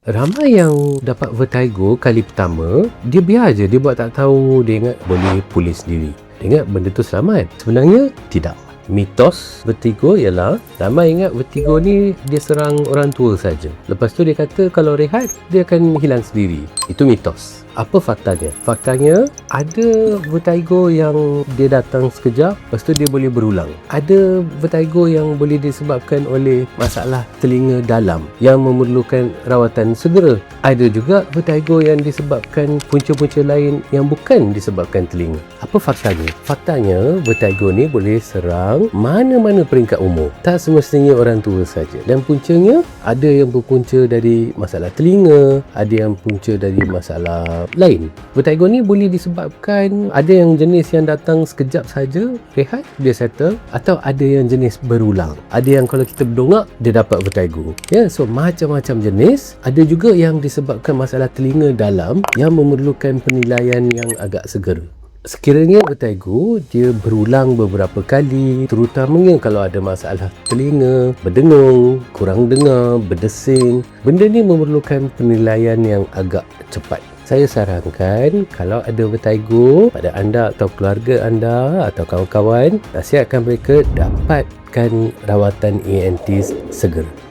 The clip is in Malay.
Ramai yang dapat vertigo kali pertama, dia biar je, dia buat tak tahu, dia ingat boleh pulih sendiri. Dia ingat benda tu selamat. Sebenarnya tidak. Mitos vertigo ialah ramai ingat vertigo ni dia serang orang tua saja. Lepas tu dia kata kalau rehat dia akan hilang sendiri. Itu mitos. Apa faktanya? Faktanya ada vertigo yang dia datang sekejap, lepas tu dia boleh berulang. Ada vertigo yang boleh disebabkan oleh masalah telinga dalam yang memerlukan rawatan segera. Ada juga vertigo yang disebabkan punca-punca lain yang bukan disebabkan telinga. Apa faktanya? Faktanya vertigo ni boleh serang mana-mana peringkat umur. Tak semestinya orang tua saja. Dan puncanya ada yang berpunca dari masalah telinga, ada yang punca dari masalah lain. Vertigo ni boleh disebabkan ada yang jenis yang datang sekejap saja, rehat, dia settle, atau ada yang jenis berulang. Ada yang kalau kita berdongak, dia dapat vertigo. Ya, so macam-macam jenis. Ada juga yang disebabkan masalah telinga dalam yang memerlukan penilaian yang agak segera. Sekiranya vertigo dia berulang beberapa kali, terutamanya kalau ada masalah telinga, berdengung, kurang dengar, berdesing, benda ni memerlukan penilaian yang agak cepat. Saya sarankan kalau ada vertigo pada anda atau keluarga anda atau kawan-kawan, nasihatkan mereka dapatkan rawatan ENT segera.